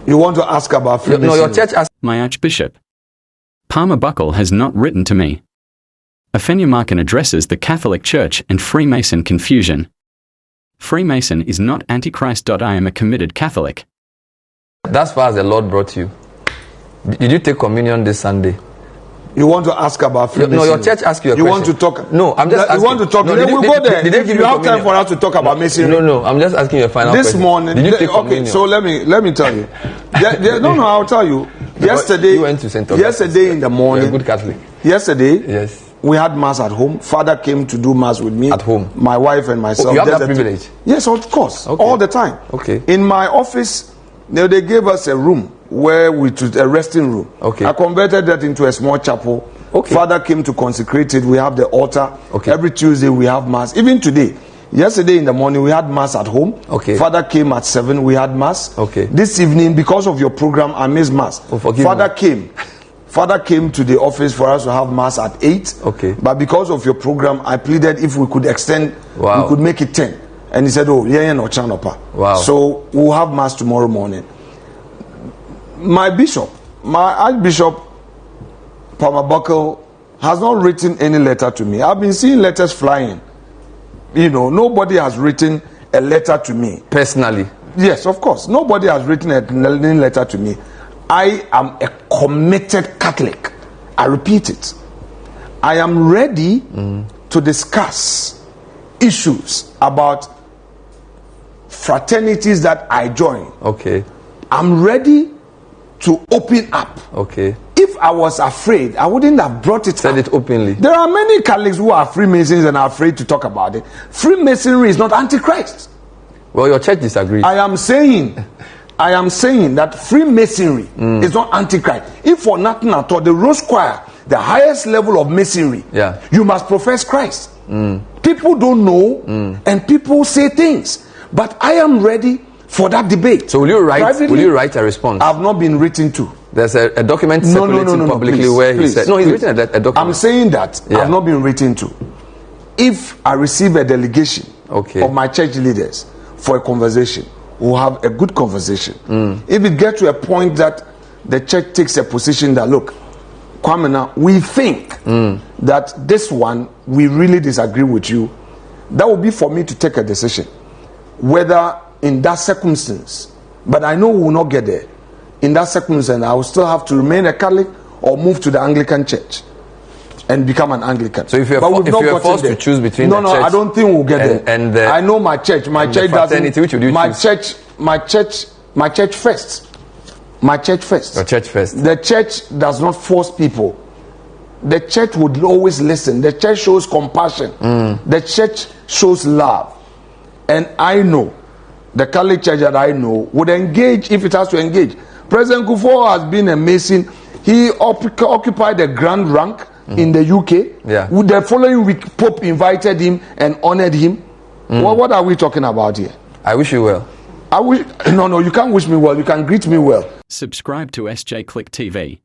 You want to ask about Freemason? No, your church asked. My Archbishop Palmer-Buckle has not written to me. Afenyo-Markin addresses the Catholic Church and Freemason confusion. Freemason is not Antichrist. I am a committed Catholic. That's far as the Lord brought you. Did you take communion this Sunday? You want to ask about Freemason? No, your church asked you a question. You want to talk? No, I'm just asking. You want to talk? No, we'll go there. Did they give you have time for us to talk about Masonry? No, I'm just asking you a final question. This morning, did you take okay, communion? so let me tell you. No, I'll tell you. Yesterday, you went to St. Augustine. Yesterday in the morning, you're a good Catholic. Yesterday, yes, we had mass at home. Father came to do mass with me at home. My wife and myself. You have that privilege? Yes, of course, okay. all the time. Okay. In my office, they gave us a room where a resting room. Okay. I converted that into a small chapel. Okay. Father came to consecrate it. We have the altar. Okay. Every Tuesday we have mass. Even today, yesterday in the morning we had mass at home. Okay. Father came at 7. We had mass. Okay. This evening, because of your program, I missed mass. Oh, forgive Father me. came. Father came to the office for us to have mass at 8. Okay. But because of your program, I pleaded if we could extend. Wow. We could make it 10. And he said, "Oh, yeah, no chanopa." Wow. So we'll have mass tomorrow morning. My Archbishop Palmer-Buckle has not written any letter to me. I've been seeing letters flying. Nobody has written a letter to me. Personally? Yes, of course. Nobody has written any letter to me. I am a committed Catholic. I repeat it. I am ready to discuss issues about fraternities that I join. Okay. I'm ready to open up. Okay. If I was afraid, I wouldn't have brought it Said up. it openly. There are many Catholics who are Freemasons and are afraid to talk about it. Freemasonry is not Antichrist. Well, your church disagrees. I am saying that Freemasonry is not Antichrist. If for nothing at all, the Rose Choir, the highest level of Masonry, you must profess Christ. People don't know, and people say things. But I am ready for that debate. So will you write? Privately, will you write a response? I've not been written to. There's a document circulating publicly please, where please, he said, no, he's written a document. I'm saying that I've not been written to. If I receive a delegation of my church leaders for a conversation, we'll have a good conversation. If it gets to a point that the church takes a position that, look, Kwamena, we think that this one, we really disagree with you, that will be for me to take a decision. Whether in that circumstance, but I know we will not get there. In that circumstance, I will still have to remain a Catholic or move to the Anglican Church and become an Anglican. So if you're forced to choose between no, church I don't think we'll get there. And I know my church. My church doesn't. Which would you choose? My church first. My church first. Your church first. The church does not force people. The church would always listen. The church shows compassion. The church shows love. And I know, the Catholic Church that I know would engage if it has to engage. President Kufuor has been a Mason. He occupied a grand rank in the UK. Yeah. The following week, Pope invited him and honored him. Well, what are we talking about here? I wish you well. No, you can't wish me well. You can greet me well. Subscribe to SJ Click TV.